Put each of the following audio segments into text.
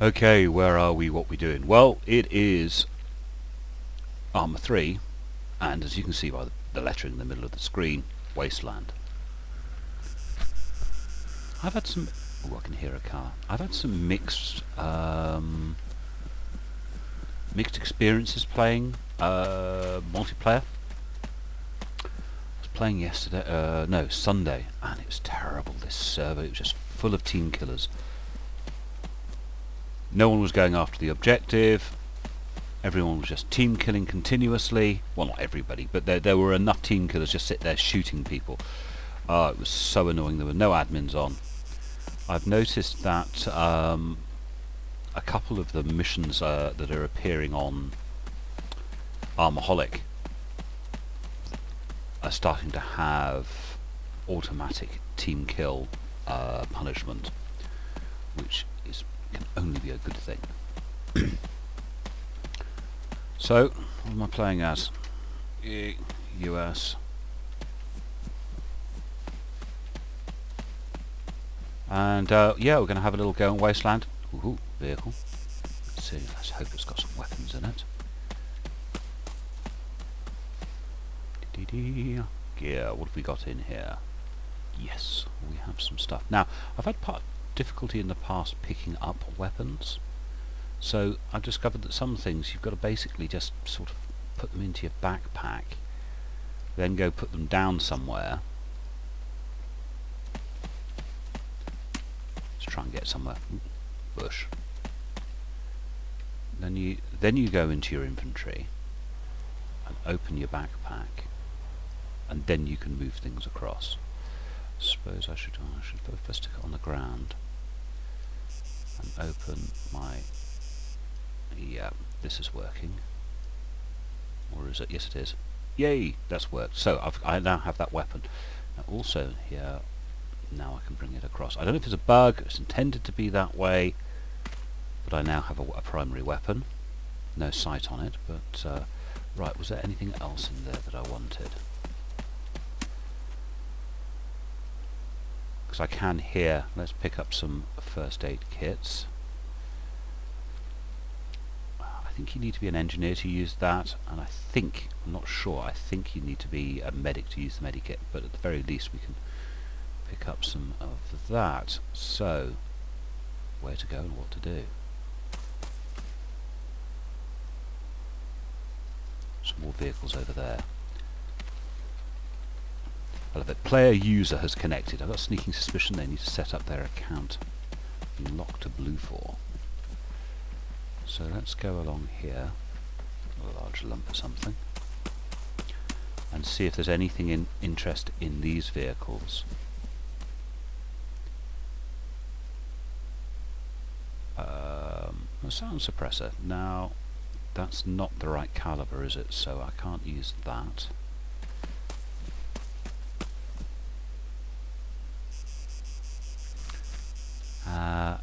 Okay, where are we? What we doing? Well, it is ArmA3, and as you can see by the lettering in the middle of the screen, Wasteland. I've had some... Oh, I can hear a car. I've had some mixed experiences playing multiplayer. I was playing yesterday, no, Sunday, and it was terrible, this server. It was just full of team killers. No one was going after the objective. Everyone was just team killing continuously. Well, not everybody, but there were enough team killers just sit there shooting people. It was so annoying. There were no admins on. I've noticed that a couple of the missions that are appearing on Armaholic are starting to have automatic team kill punishment, which can only be a good thing. So, what am I playing as? US. And yeah, we're going to have a little go on Wasteland. Ooh, vehicle. Let's see, let's hope it's got some weapons in it. Yeah, what have we got in here? Yes, we have some stuff. Now, I've had difficulty in the past picking up weapons, so I've discovered that some things you've got to basically just sort of put them into your backpack, then go put them down somewhere. Let's try and get somewhere. Ooh, bush. Then you go into your inventory and open your backpack, and then you can move things across. I suppose I should first stick it on the ground and open my... Yeah, this is working. Or is it? Yes, it is. Yay, that's worked. So I now have that weapon. Now also here, now I can bring it across. I don't know if it's a bug, it's intended to be that way, but I now have a primary weapon. No sight on it, but right, was there anything else in there that I wanted? Because I can hear, let's pick up some first aid kits. I think you need to be an engineer to use that, and I'm not sure, I think you need to be a medic to use the medikit, but at the very least we can pick up some of that. So, where to go and what to do. Some more vehicles over there. I love it. Player user has connected. I've got a sneaking suspicion they need to set up their account and lock to blue for. So let's go along here, a large lump of something, and see if there's anything in interest in these vehicles. A sound suppressor. Now, that's not the right caliber, is it? So I can't use that.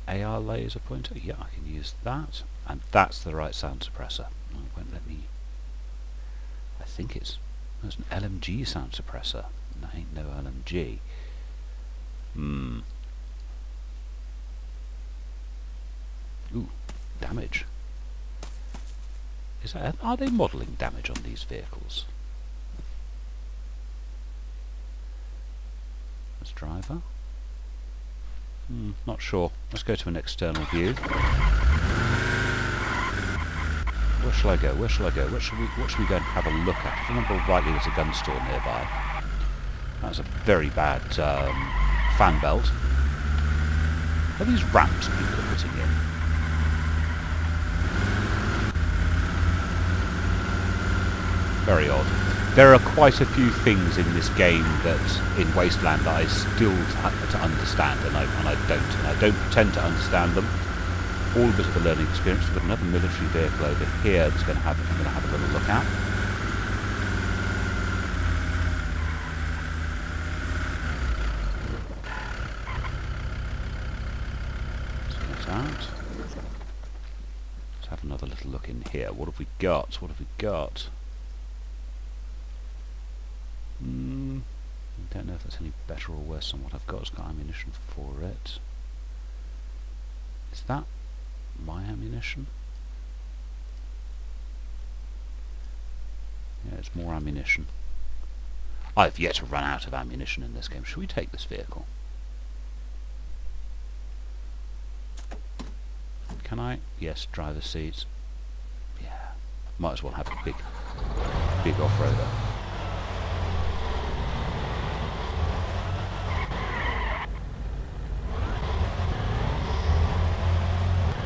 AR laser pointer, yeah, I can use that, and that's the right sound suppressor. Oh, it won't let me. I think it's an LMG sound suppressor. No, ain't no LMG. Ooh, damage. Is that? Are they modelling damage on these vehicles? As driver. Not sure. Let's go to an external view. Where shall I go? Where shall I go? What should we go and have a look at? If I remember rightly, there's a gun store nearby. That's a very bad fan belt. Are these ramps people are putting in? Very odd. There are quite a few things in this game that, in Wasteland, that I still have to understand, and I don't pretend to understand them. All a bit of a learning experience. We've got another military vehicle over here that's I'm going to have a little look at. Let's get out. Let's have another little look in here. What have we got? What have we got? I don't know if that's any better or worse than what I've got. It's got ammunition for it. Is that my ammunition? Yeah, it's more ammunition. I've yet to run out of ammunition in this game. Should we take this vehicle? Can I? Yes, driver's seat. Yeah. Might as well have a big off-roader.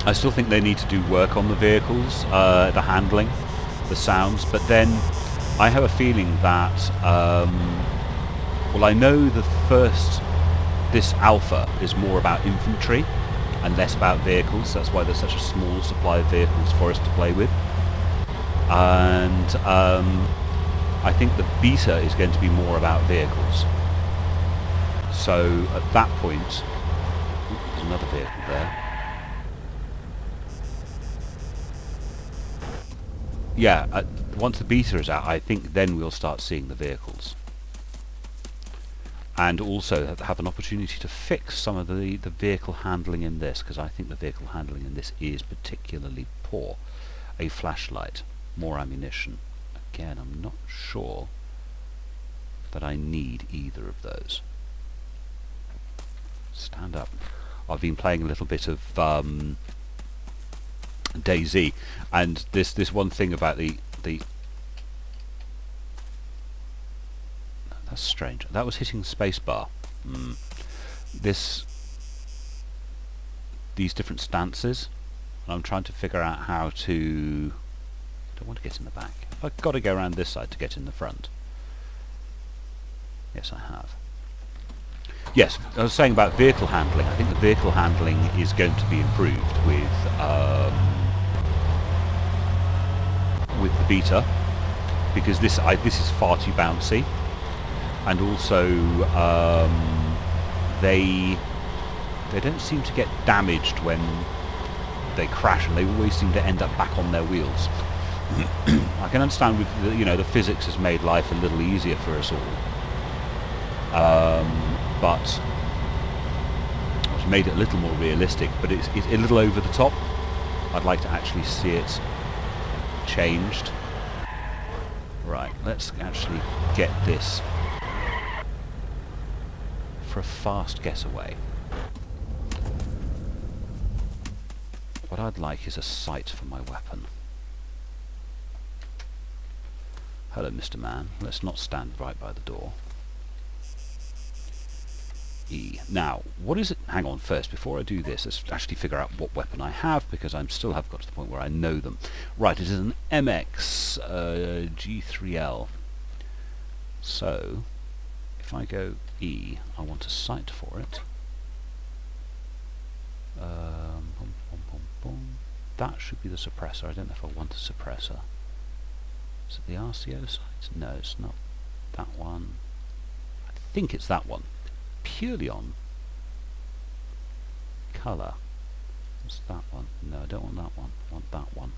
I still think they need to do work on the vehicles, the handling, the sounds, but then I have a feeling that, well, I know this alpha is more about infantry and less about vehicles. That's why there's such a small supply of vehicles for us to play with. And I think the beta is going to be more about vehicles. So at that point, there's another vehicle there. Yeah, once the beta is out, I think then we'll start seeing the vehicles. And also have an opportunity to fix some of the vehicle handling in this, because I think the vehicle handling in this is particularly poor. A flashlight, more ammunition. Again, I'm not sure that I need either of those. Stand up. I've been playing a little bit of DayZ, and this one thing about the that's strange. That was hitting spacebar. These different stances, and I'm trying to figure out how to. I don't want to get in the back. I've got to go around this side to get in the front. Yes, I have. Yes, I was saying about vehicle handling. I think the vehicle handling is going to be improved with the beta, because this is far too bouncy, and also they don't seem to get damaged when they crash, and they always seem to end up back on their wheels. I can understand with the physics has made life a little easier for us all, but it's made it a little more realistic, but it's a little over the top. I'd like to actually see it changed. Right, let's actually get this for a fast getaway. What I'd like is a sight for my weapon. Hello, Mr. Man. Let's not stand right by the door. E. Now, what is it? Hang on, first, before I do this, let's actually figure out what weapon I have, because I'm still have got to the point where I know them. Right, it is an MX G3L. So, if I go E, I want a sight for it. Boom, boom, boom, boom. That should be the suppressor. I don't know if I want a suppressor. Is it the RCO sight? No, it's not that one. I think it's that one. Purely on colour. What's that one? No, I don't want that one. I want that one.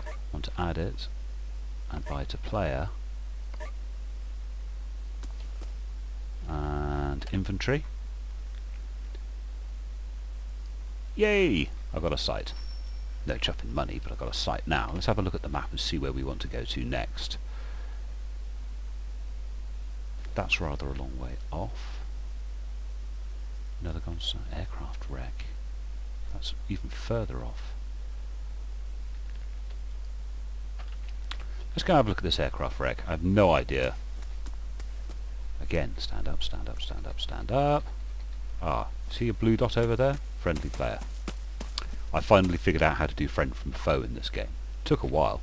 I want to add it and buy to player and inventory. Yay! I've got a sight. No chuffing money, but I've got a sight now. Let's have a look at the map and see where we want to go to next. That's rather a long way off. Another aircraft wreck. That's even further off. Let's go have a look at this aircraft wreck. I have no idea. Again, stand up, stand up, stand up, stand up. Ah, see a blue dot over there? Friendly player. I finally figured out how to do friend from foe in this game. Took a while.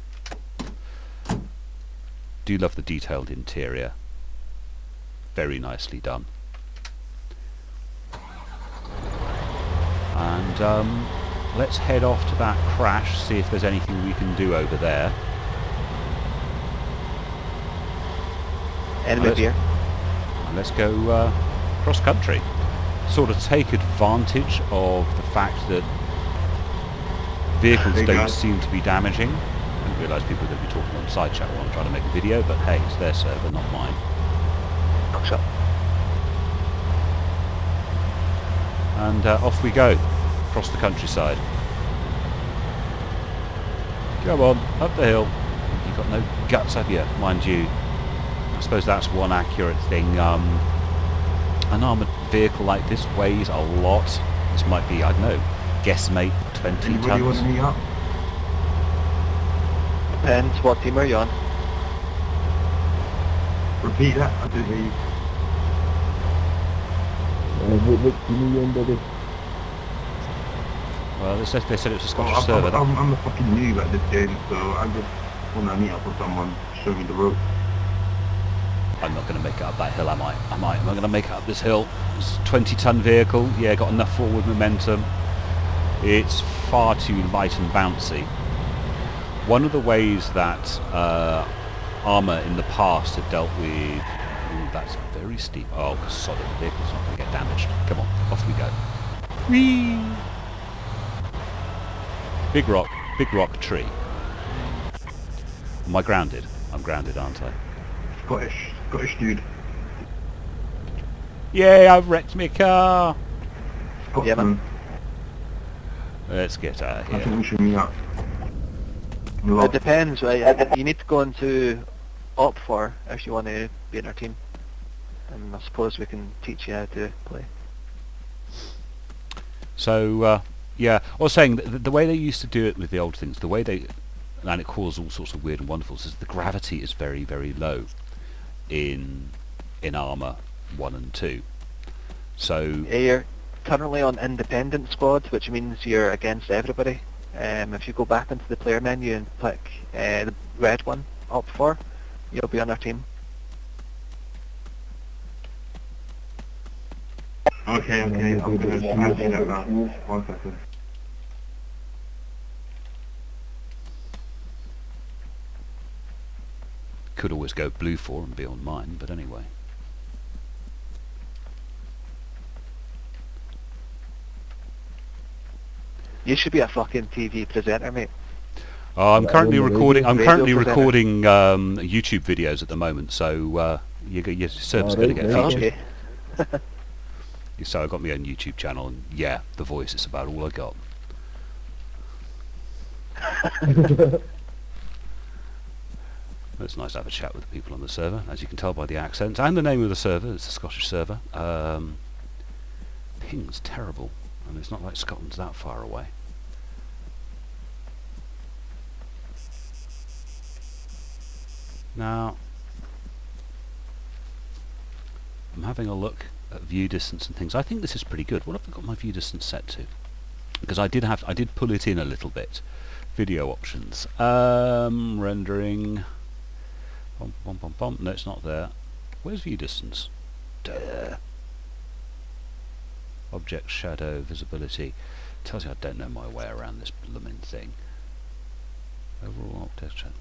Do love the detailed interior. Very nicely done. And let's head off to that crash, see if there's anything we can do over there. Enemy here. And let's go cross country. Sort of take advantage of the fact that vehicles don't seem to be damaging. I didn't realise people were going to be talking on side chat while I'm trying to make a video, but hey, it's their server, not mine. Knocks up. And off we go, across the countryside. Come on, up the hill. You've got no guts, have you? Mind you, I suppose that's one accurate thing. An armoured vehicle like this weighs a lot. This might be, I don't know, guesstimate 20 Anybody want tons. to meet up? Depends, what team are you on? Repeat that, I didn't hear you. What team are you on, Bobby? Well, they said it was a Scottish Well, server. I'm a fucking noob at this game, so I just want to meet up with someone, show me the ropes. I'm not going to make it up that hill, am I? Am I going to make it up this hill? It's a 20-ton vehicle. Yeah, got enough forward momentum. It's far too light and bouncy. One of the ways that ArmA in the past had dealt with... Ooh, that's very steep. Oh, solid. The vehicle's not going to get damaged. Come on, off we go. Whee! Big rock tree. Am I grounded? I'm grounded, aren't I? Scottish dude. Yay, I've wrecked my car! Scotsman. Yeah, man. Let's get out of I think here. we should meet up. It depends, right? You need to go into Op4 if you want to be in our team. And I suppose we can teach you how to play. So, yeah, I was saying that the way they used to do it with the old things, the way they... And it caused all sorts of weird and wonderfuls, is the gravity is very, very low in ArmA 1 and 2. So... Yeah, you're currently on independent squad, which means you're against everybody. If you go back into the player menu and click the red one, Op4, you'll be on our team. Okay, I'm gonna smash that now. 1 second. Could always go blue for and be on mine, but anyway. You should be a fucking TV presenter, mate. I'm Yeah, currently radio- recording. I'm radio currently presenter. recording YouTube videos at the moment, so your server's going to get right, featured. Okay. So I got my own YouTube channel, and yeah, the voice is about all I got. It's nice to have a chat with the people on the server, as you can tell by the accent and the name of the server. It's a Scottish server. Ping's terrible, and it's not like Scotland's that far away. Now, I'm having a look at view distance and things. I think this is pretty good. What have I got my view distance set to? Because I did pull it in a little bit. Video options. Rendering. Bum, bum, bum, bum. No, it's not there. Where's view distance? Duh. Object, shadow, visibility. Tells you I don't know my way around this blooming thing. Overall object, shadow,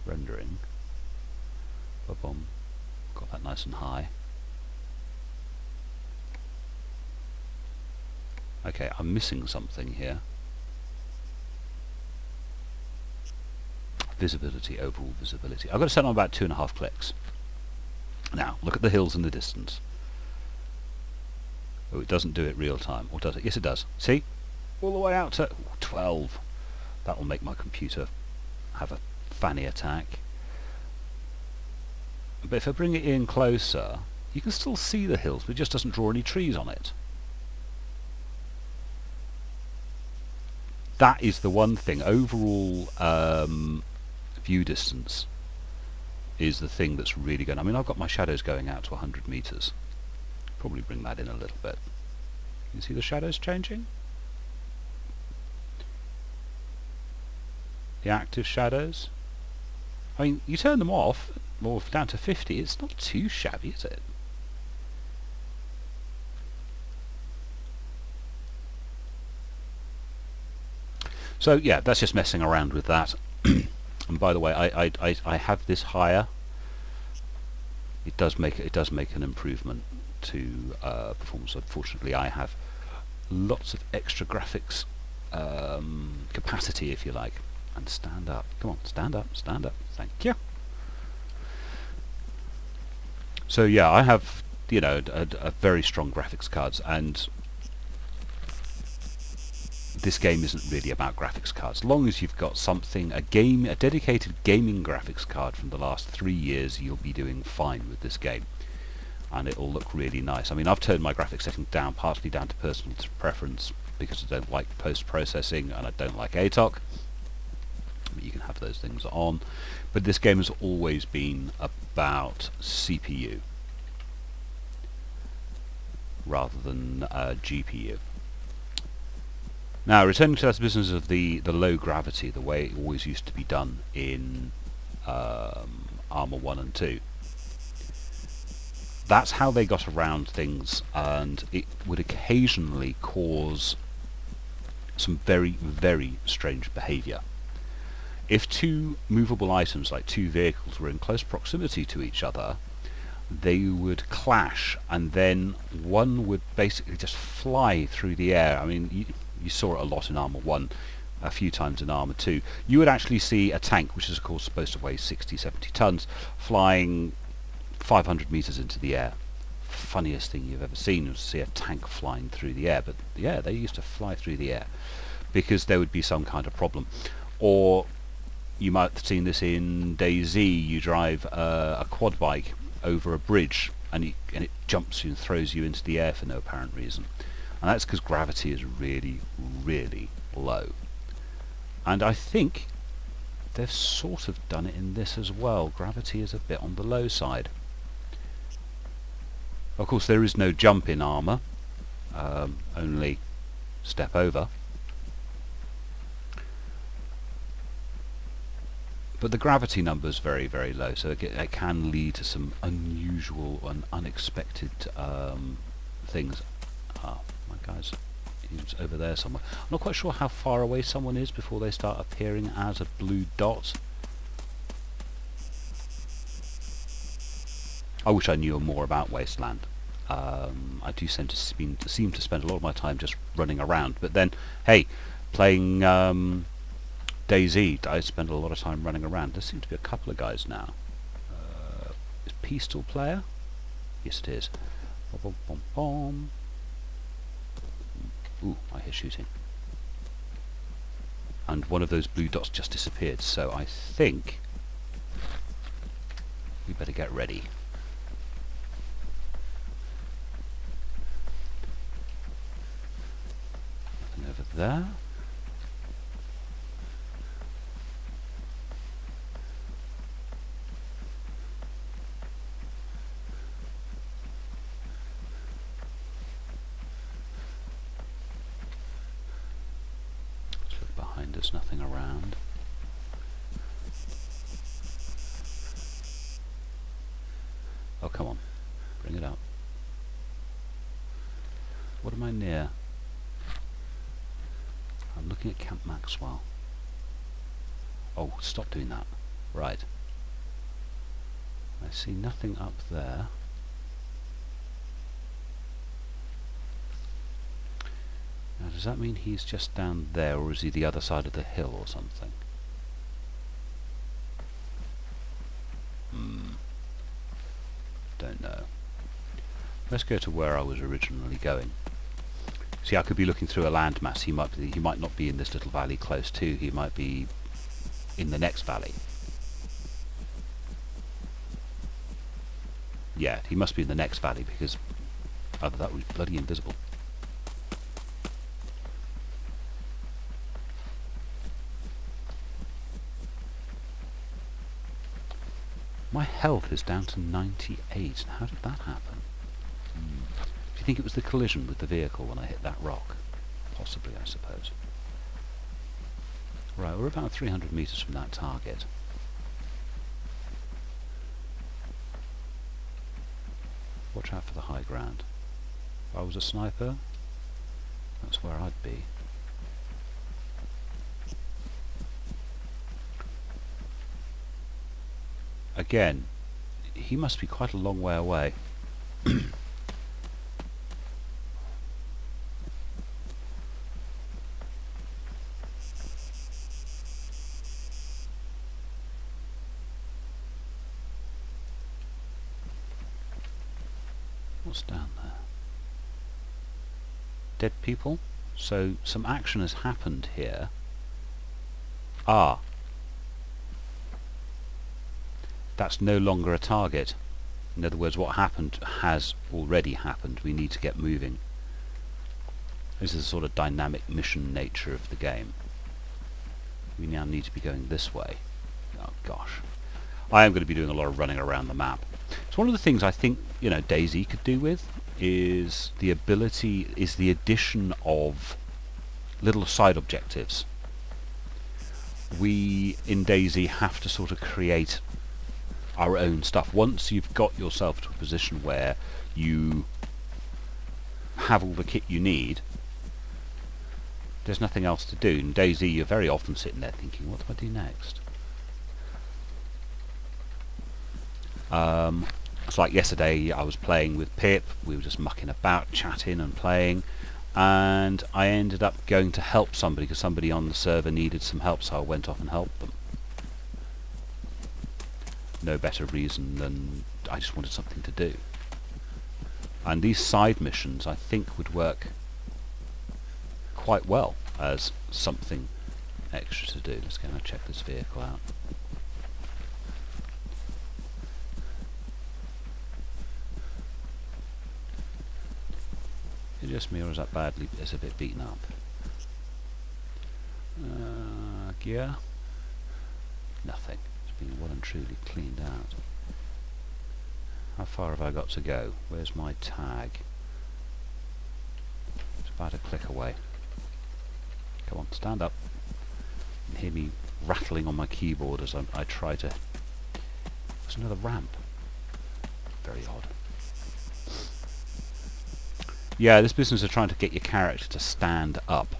rendering. Ba-bum. Got that nice and high. Okay, I'm missing something here. Visibility, overall visibility. I've got to set on about 2.5 clicks. Now, look at the hills in the distance. Oh, it doesn't do it real time, or does it? Yes, it does. See? All the way out to 12. That will make my computer have a fanny attack. But if I bring it in closer, you can still see the hills, but it just doesn't draw any trees on it. That is the one thing. Overall view distance is the thing that's really going. I mean, I've got my shadows going out to 100 meters. Probably bring that in a little bit. You see the shadows changing? The active shadows. I mean, you turn them off, or down to 50, it's not too shabby, is it? So yeah, that's just messing around with that. And by the way, I have this higher. It does make an improvement to performance. Unfortunately, I have lots of extra graphics capacity, if you like. And stand up. Come on, stand up, stand up. Thank you. So yeah, I have, you know, a very strong graphics cards, and this game isn't really about graphics cards. As long as you've got something, a dedicated gaming graphics card from the last 3 years, you'll be doing fine with this game. And it'll look really nice. I mean, I've turned my graphics settings down, partly down to personal preference, because I don't like post-processing and I don't like ATOC. You can have those things on. But this game has always been about CPU rather than GPU. Now, returning to that business of the low gravity, the way it always used to be done in ArmA 1 and 2. That's how they got around things, and it would occasionally cause some very, very strange behaviour. If two movable items, like two vehicles, were in close proximity to each other, they would clash, and then one would basically just fly through the air. I mean, you saw it a lot in ArmA 1, a few times in ArmA 2. You would actually see a tank, which is of course supposed to weigh 60, 70 tons, flying 500 meters into the air. Funniest thing you've ever seen was to see a tank flying through the air. But yeah, they used to fly through the air because there would be some kind of problem. Or you might have seen this in DayZ. You drive a quad bike over a bridge and it jumps you and throws you into the air for no apparent reason. And that's because gravity is really, really low. And I think they've sort of done it in this as well. Gravity is a bit on the low side. Of course, there is no jump in ArmA, only step over. But the gravity number is very, very low, so it can lead to some unusual and unexpected things. Ah, my guy's he's over there somewhere. I'm not quite sure how far away someone is before they start appearing as a blue dot. I wish I knew more about Wasteland. I do seem to spend a lot of my time just running around, but then, hey, playing DayZ, I spend a lot of time running around. There seem to be a couple of guys now. Is P still player? Yes, it is. Bom, bom, bom. Ooh, I hear shooting. And one of those blue dots just disappeared, so I think we better get ready. Nothing over there. There's nothing around. Oh, come on. Bring it up. What am I near? I'm looking at Camp Maxwell. Oh, stop doing that. Right. I see nothing up there. Now, does that mean he's just down there, or is he the other side of the hill or something? Don't know. Let's go to where I was originally going. See, I could be looking through a landmass. He might not be in this little valley close to. He might be in the next valley. Yeah, he must be in the next valley because either that was bloody invisible. My health is down to 98. How did that happen? Do you think it was the collision with the vehicle when I hit that rock? Possibly, I suppose. Right, we're about 300 meters from that target. Watch out for the high ground. If I was a sniper, that's where I'd be. Again, he must be quite a long way away. What's down there? Dead people? So some action has happened here. Ah, that's no longer a target. In other words, what happened has already happened. We need to get moving. This is the sort of dynamic mission nature of the game. We now need to be going this way. Oh gosh. I am going to be doing a lot of running around the map. So one of the things I think, you know, DayZ could do with is the addition of little side objectives. We in DayZ have to sort of create our own stuff. Once you've got yourself to a position where you have all the kit you need, there's nothing else to do. In DayZ you're very often sitting there thinking, what do I do next? It's like yesterday I was playing with Pip, we were just mucking about, chatting and playing, and I ended up going to help somebody because somebody on the server needed some help, so I went off and helped them. No better reason than I just wanted something to do. And these side missions I think would work quite well as something extra to do. Let's go and check this vehicle out. Is it just me, or is that badly? It's a bit beaten up. Gear? Nothing. It's been well and truly cleaned out. How far have I got to go? Where's my tag? It's about a click away. Come on, stand up. You can hear me rattling on my keyboard as I try to... There's another ramp. Very odd. Yeah, this business of trying to get your character to stand up.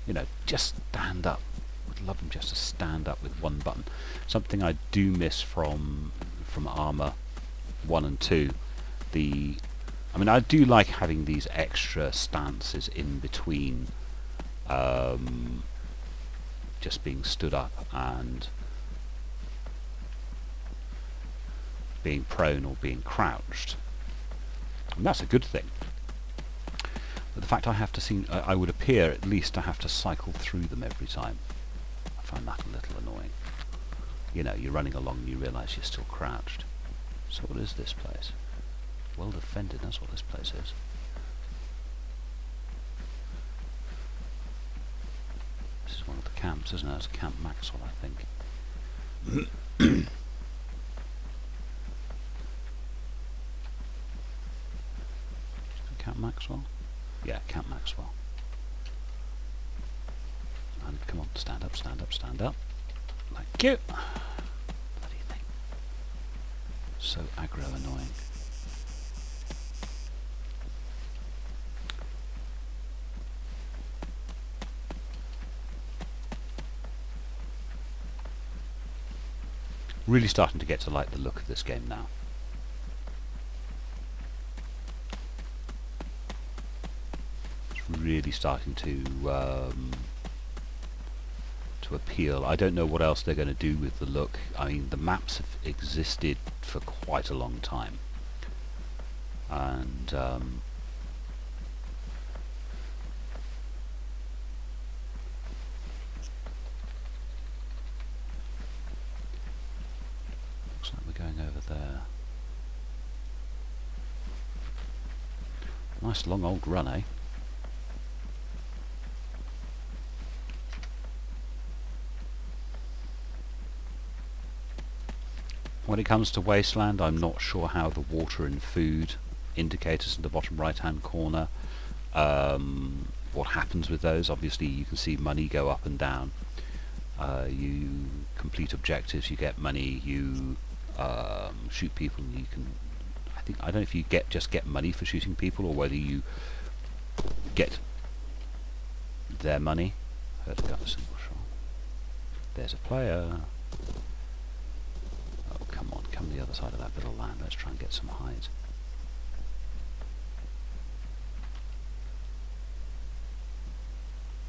You know, just stand up. Would love them just to stand up with one button. Something I do miss from ArmA 1 and 2. I mean, I do like having these extra stances in between just being stood up and being prone or being crouched. And that's a good thing. But the fact I would appear at least to have to cycle through them every time, I find that a little annoying. You know, you're running along and you realise you're still crouched. So what is this place? Well defended, that's what this place is. This is one of the camps, isn't it? It's Camp Maxwell, I think. Camp Maxwell? Yeah, Camp Maxwell. And come on, stand up, stand up, stand up. Thank you. Bloody thing. So aggro annoying. Really starting to get to like the look of this game now. Really starting to appeal. I don't know what else they're going to do with the look. I mean, the maps have existed for quite a long time, and looks like we're going over there. Nice long old run, eh? When it comes to Wasteland, I'm not sure how the water and food indicators in the bottom right hand corner, what happens with those. Obviously you can see money go up and down. You complete objectives, you get money, you shoot people, and you can, I don't know if you just get money for shooting people or whether you get their money. Heard a gun single shot. There's a player. Come on, come to the other side of that bit of land. Let's try and get some hides.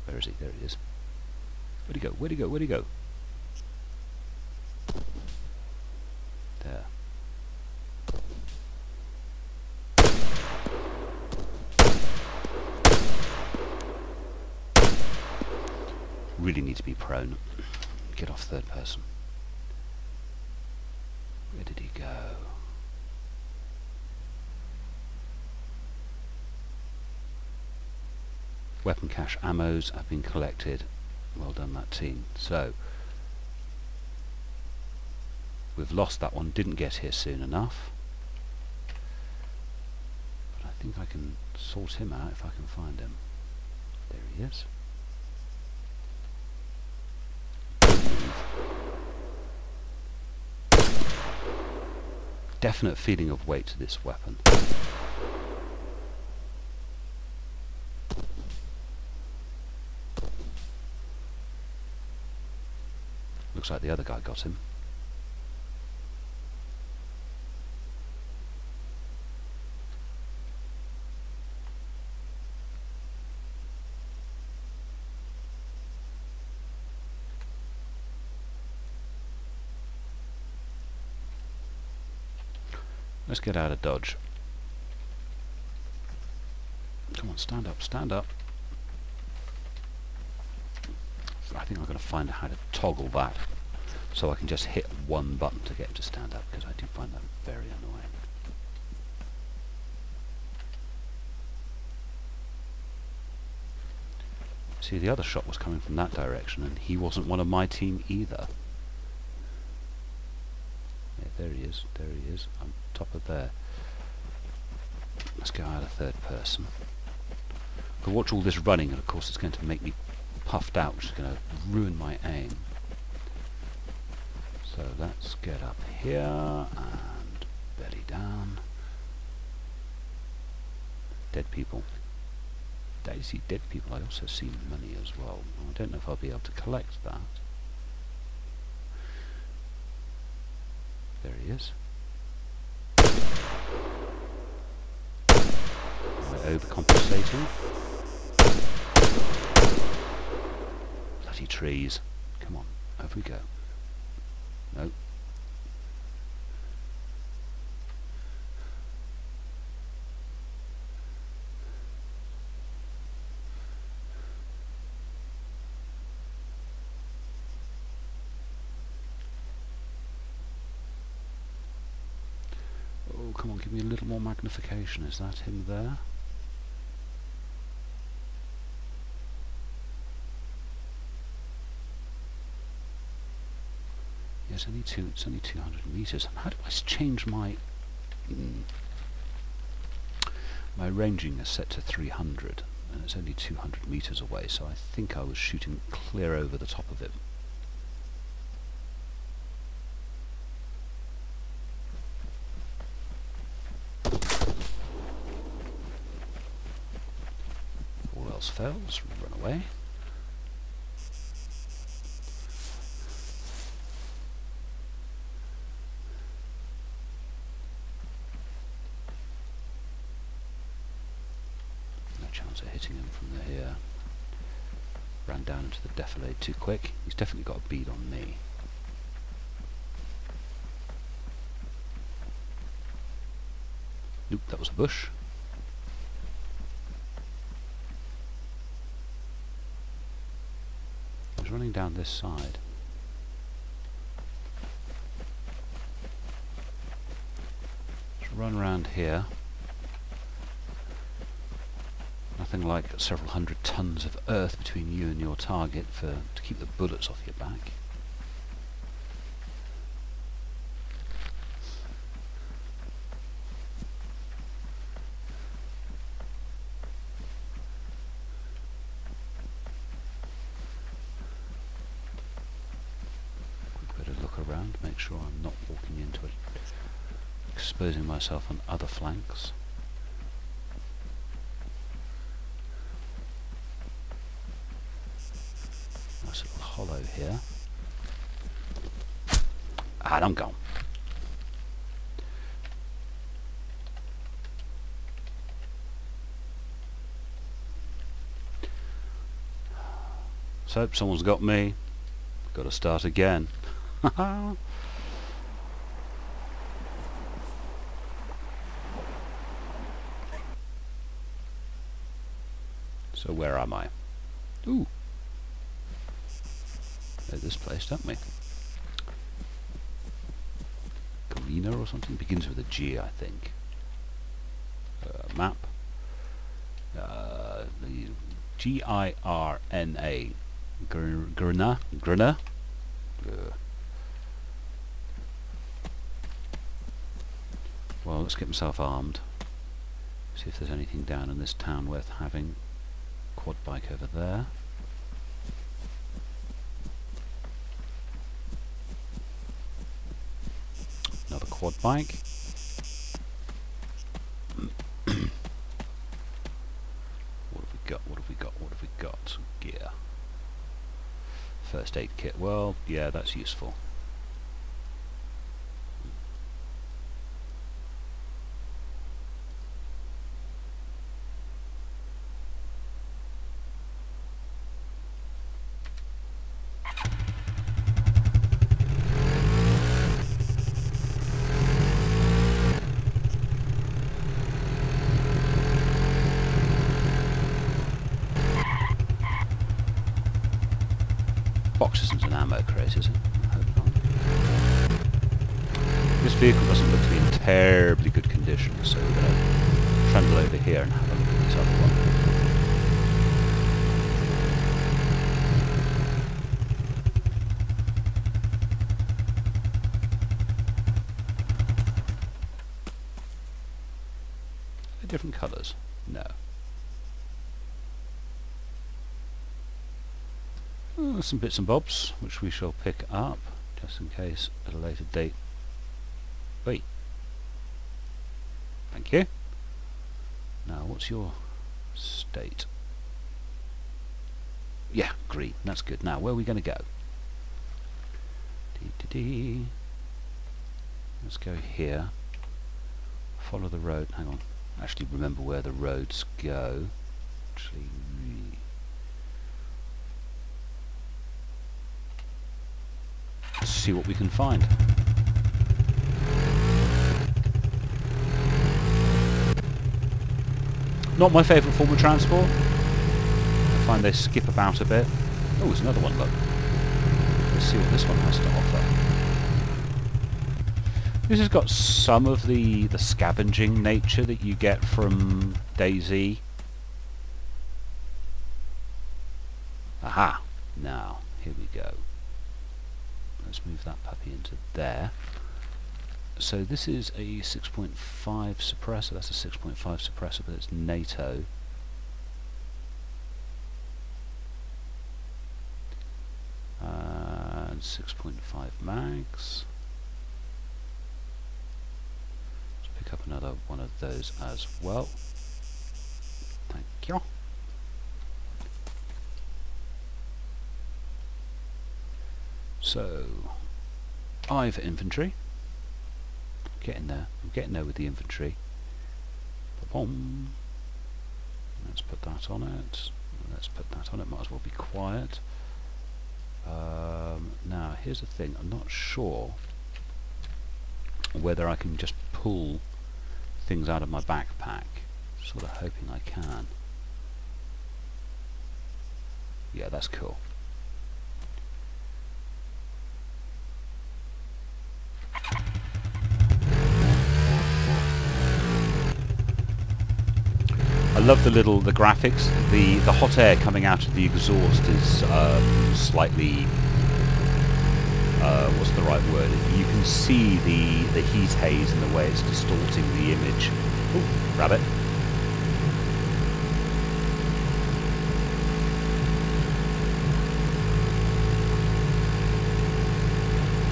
Where is he? There he is. Where'd he go? Where'd he go? Where'd he go? There. Really need to be prone. Get off third person. Where did he go? Weapon cache ammos have been collected. Well done, that team. So we've lost that one, didn't get here soon enough. But I think I can sort him out if I can find him. There he is. Definite feeling of weight to this weapon. Looks like the other guy got him. Let's get out of dodge. Come on, stand up, stand up. I think I've got to find out how to toggle that so I can just hit one button to get him to stand up, because I do find that very annoying. See, the other shot was coming from that direction and he wasn't one of my team either. Yeah, there he is, on top of there. Let's go out of third person. I'll watch all this running, and of course it's going to make me puffed out, which is going to ruin my aim. So let's get up here and belly down. Dead people. I see dead people. I also see money as well. I don't know if I'll be able to collect that. There he is. Am I overcompensating? Bloody trees. Come on, over we go. No. Oh, come on, give me a little more magnification. Is that him there? Yes, it's only 200 meters. How do I change my my ranging is set to 300, and it's only 200 meters away, so I think I was shooting clear over the top of it. All else fails, run away. Chance of hitting him from here. Ran down into the defilade too quick. He's definitely got a bead on me. Nope, that was a bush. He's running down this side. Let's run around here. Nothing like several hundred tons of earth between you and your target to keep the bullets off your back. Quick bit of look around, make sure I'm not walking into it, exposing myself on other flanks. Nice little hollow here. And I'm gone. So, someone's got me. Got to start again. So where am I? Ooh. know this place, don't we? Galena or something? Begins with a G, I think. Map. The Girna. Grna. Well, let's get myself armed. See if there's anything down in this town worth having. Quad bike over there. Another quad bike. What have we got? What have we got? What have we got? Gear. First aid kit. Well, yeah, that's useful. Box isn't an ammo crate, is it? I hope not. This vehicle doesn't look to be in terribly good condition, so we're going to trundle over here and have a look at this other one. Are they different colours? No. Some bits and bobs which we shall pick up just in case at a later date. Wait. Thank you. Now what's your state? Yeah, green. That's good. Now where are we going to go? Let's go here. Follow the road. Hang on. Actually remember where the roads go. Actually. Let's see what we can find. Not my favourite form of transport. I find they skip about a bit. Oh, there's another one, look. Let's see what this one has to offer. This has got some of the scavenging nature that you get from DayZ. Aha! Now, here we go. Let's move that puppy into there. So this is a 6.5 suppressor. That's a 6.5 suppressor, but it's NATO. And 6.5 mags. Let's pick up another one of those as well. Thank you. So, I for infantry. Getting there. I'm getting there with the infantry. Ba-bom. Let's put that on it. Let's put that on it. Might as well be quiet. Now, here's the thing. I'm not sure whether I can just pull things out of my backpack. Sort of hoping I can. Yeah, that's cool. I love the graphics. The hot air coming out of the exhaust is slightly what's the right word? You can see the heat haze in the way it's distorting the image. Ooh, rabbit.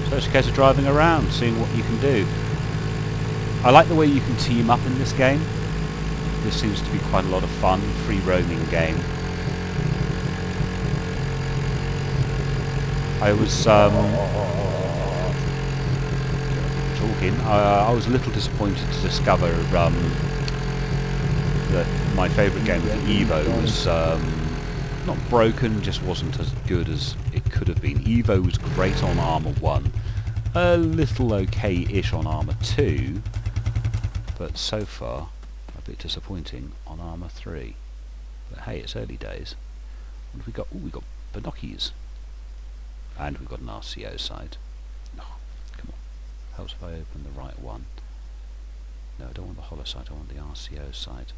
So it's a case of driving around, seeing what you can do. I like the way you can team up in this game. This seems to be quite a lot of fun, free roaming game. I was talking. I was a little disappointed to discover that my favourite game of Evo was not broken, just wasn't as good as it could have been. Evo was great on ArmA 1, a little okay-ish on ArmA 2, but so far a bit disappointing on ArmA 3. But hey, it's early days. What have we got? Oh, we got binoculars. And we've got an RCO side. Oh, come on. Helps if I open the right one. No, I don't want the hollow side, I want the RCO side.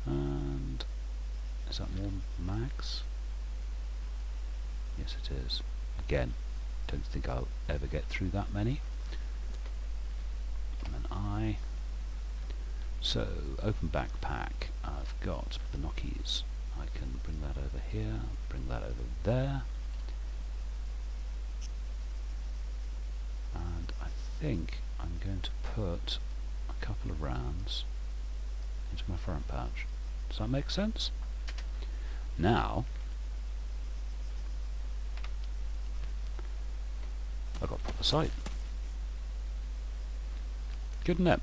And is that more mags? Yes it is. Again, don't think I'll ever get through that many. And then I. So, open backpack. I've got binoculars. I can bring that over here, bring that over there. And I think I'm going to put a couple of rounds into my front pouch. Does that make sense? Now, I've got proper sight. Good, isn't it?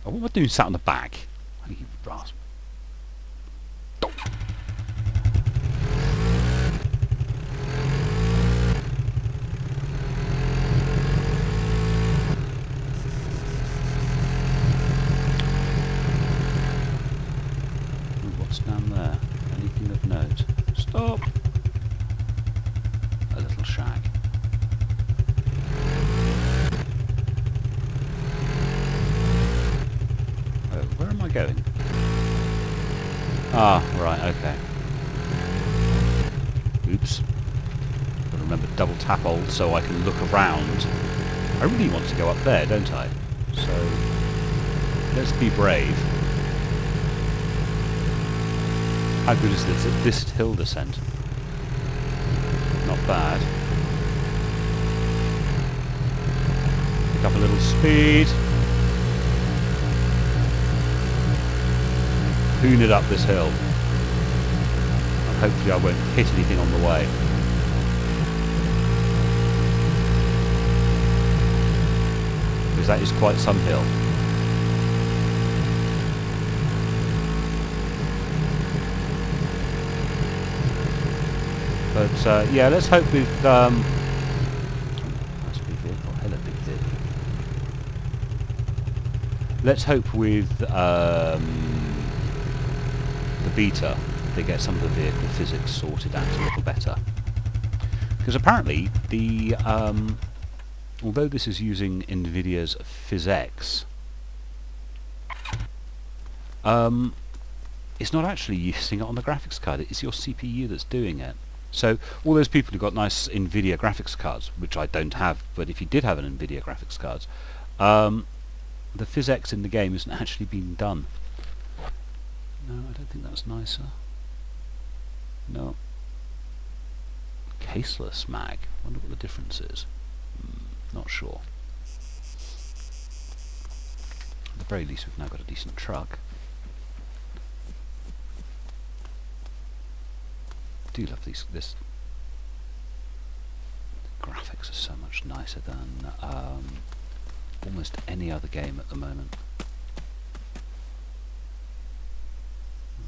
Oh, what am I doing sat on the back? You rasp. What's down there? Anything of note? Stop! A little shack. Oh, where am I going? Ah, right, okay. Oops. Gotta remember to double tap hold so I can look around. I really want to go up there, don't I? So, let's be brave. How good is this? This hill descent. Not bad. Pick up a little speed. Hoon it up this hill. And hopefully I won't hit anything on the way. Because that is quite some hill. But yeah, let's hope with that's a big vehicle, hella big vehicle. Let's hope with the beta they get some of the vehicle physics sorted out a little better. Because apparently the although this is using NVIDIA's PhysX, it's not actually using it on the graphics card. It's your CPU that's doing it. So all those people who got nice NVIDIA graphics cards, which I don't have, but if you did have an NVIDIA graphics cards, the PhysX in the game isn't actually being done. No, I don't think that's nicer. No. Caseless mag. Wonder what the difference is. Not sure. At the very least, we've now got a decent truck. I do love these. The graphics are so much nicer than almost any other game at the moment.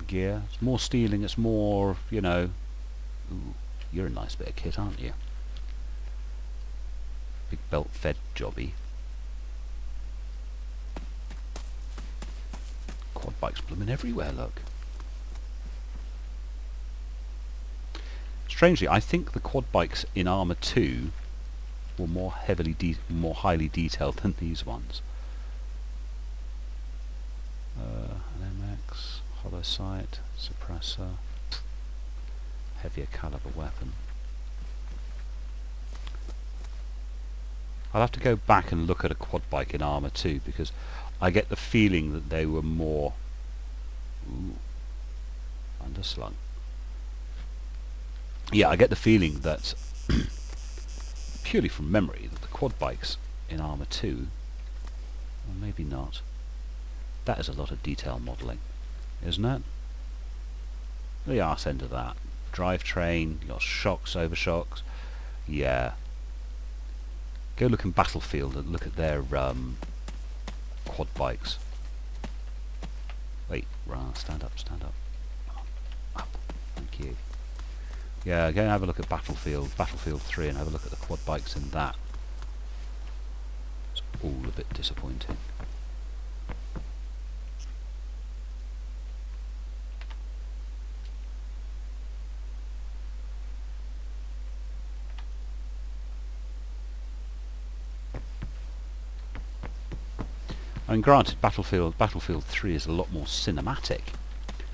Gear, it's more stealing, it's more, you know. Ooh, you're a nice bit of kit, aren't you? Big belt fed jobby. Quad bikes blooming everywhere, look. Strangely, I think the quad bikes in ArmA3 were more highly detailed than these ones. An MX, hollow sight, suppressor, heavier caliber weapon. I'll have to go back and look at a quad bike in ArmA3 because I get the feeling that they were more underslung. Yeah, I get the feeling that, purely from memory, that the quad bikes in ArmA3, or maybe not, that is a lot of detail modelling, isn't it? The arse end of that. Drivetrain, you got shocks, overshocks, yeah. Go look in Battlefield and look at their quad bikes. Wait, stand up, stand up. Up, thank you. Yeah, go and have a look at Battlefield 3 and have a look at the quad bikes in that. It's all a bit disappointing. mean, granted, Battlefield 3 is a lot more cinematic,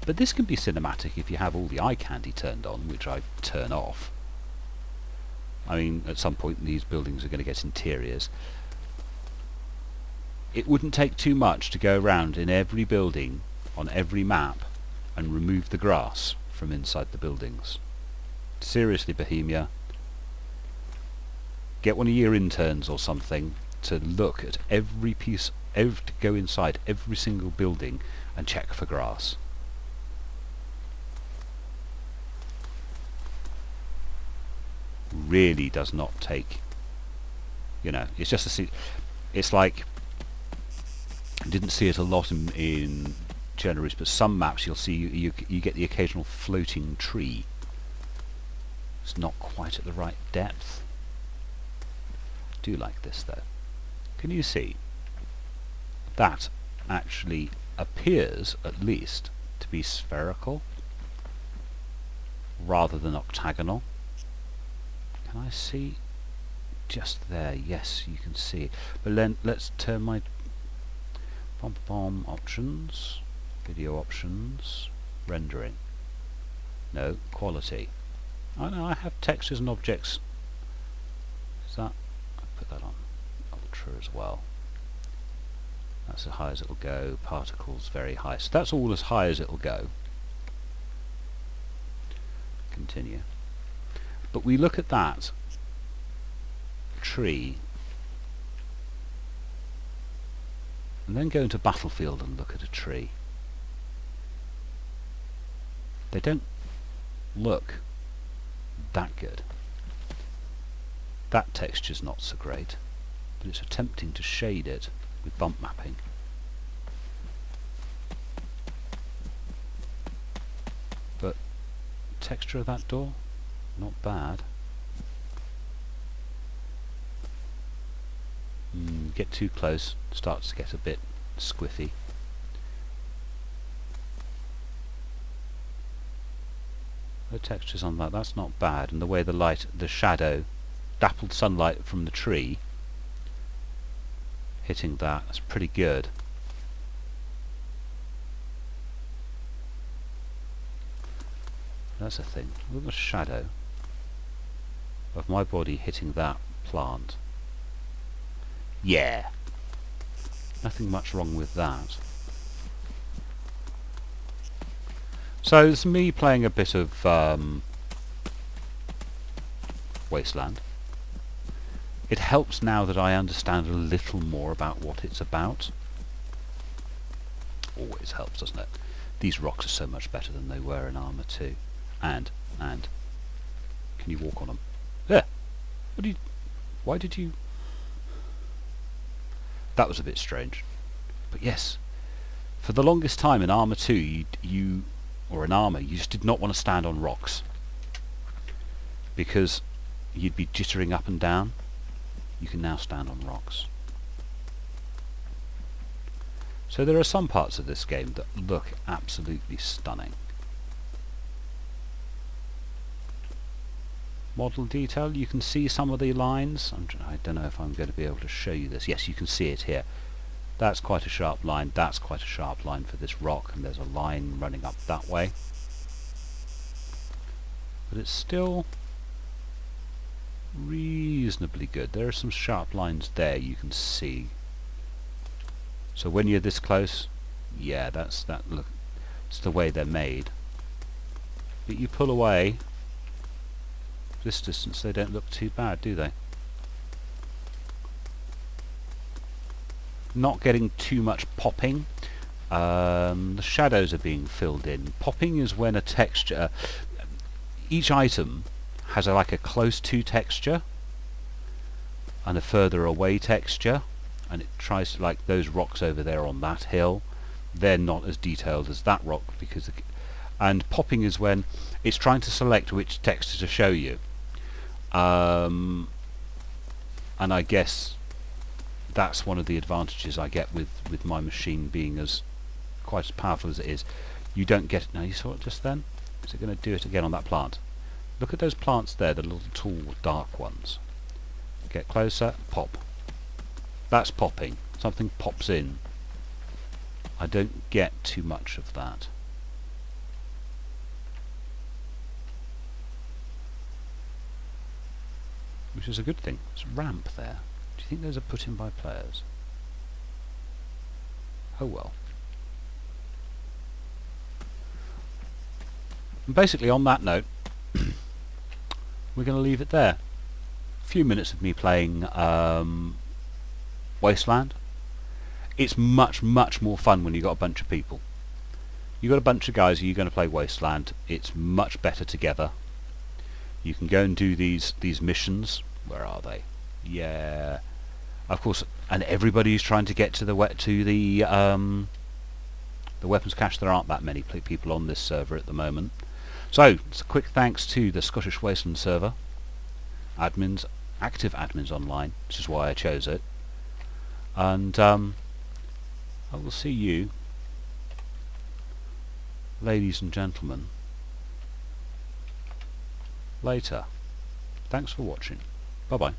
but this can be cinematic if you have all the eye candy turned on, which I turn off. I mean, at some point these buildings are going to get interiors. It wouldn't take too much to go around in every building, on every map, and remove the grass from inside the buildings. Seriously, Bohemia, get one of your interns or something to look at every piece, to go inside every single building and check for grass. Really does not take, you know, it's just it's like, I didn't see it a lot in Generous, but some maps you'll see you get the occasional floating tree. It's not quite at the right depth. I do like this though. Can you see? That actually appears, at least, to be spherical rather than octagonal. Can I see? Just there, yes, you can see. But then let's turn my bomb options, video options, rendering. No, quality. Oh no, I have textures and objects. Is that? I put that on ultra as well. That's as high as it'll go. Particles very high. So that's all as high as it'll go. Continue. But we look at that tree and then go into Battlefield and look at a tree. They don't look that good. That texture's not so great, but it's attempting to shade it with bump mapping. But texture of that door, not bad. Get too close, starts to get a bit squiffy. The textures on that, that's not bad, and the way the light, the shadow, dappled sunlight from the tree hitting that's pretty good. That's a thing. Look at the shadow of my body hitting that plant. Yeah, nothing much wrong with that. So it's me playing a bit of Wasteland. It helps now that I understand a little more about what it's about. Always helps, doesn't it? These rocks are so much better than they were in ArmA 2. And can you walk on them? There. Why did you? That was a bit strange. But yes, for the longest time in ArmA 2, or in ArmA, you just did not want to stand on rocks because you'd be jittering up and down. You can now stand on rocks. So there are some parts of this game that look absolutely stunning. Model detail, you can see some of the lines. I don't know if I'm going to be able to show you this. Yes, you can see it here. That's quite a sharp line, that's quite a sharp line for this rock, and there's a line running up that way. But it's still reasonably good. There are some sharp lines there you can see. So when you're this close, yeah, look, it's the way they're made. But you pull away this distance, they don't look too bad, do they? Not getting too much popping. The shadows are being filled in. Popping is when a texture, each item has like a close to texture and a further away texture, and it tries to, like those rocks over there on that hill, they're not as detailed as that rock because and popping is when it's trying to select which texture to show you. And I guess that's one of the advantages I get with my machine being quite as powerful as it is. You don't get, now you saw it just then? Is it going to do it again on that plant? Look at those plants there, the little tall dark ones. Get closer, pop. That's popping. Something pops in. I don't get too much of that. Which is a good thing. There's a ramp there. Do you think those are put in by players? Oh well. And basically on that note, we're going to leave it there. A few minutes of me playing Wasteland. It's much more fun when you've got a bunch of people. You've got a bunch of guys who you're going to play Wasteland. It's much better together. You can go and do these missions. Where are they? Yeah, of course. And everybody's trying to get to the weapons cache. There aren't that many people on this server at the moment. So, it's a quick thanks to the Scottish Wasteland server admins, active admins online. This is why I chose it. And I will see you, ladies and gentlemen, later. Thanks for watching. Bye bye.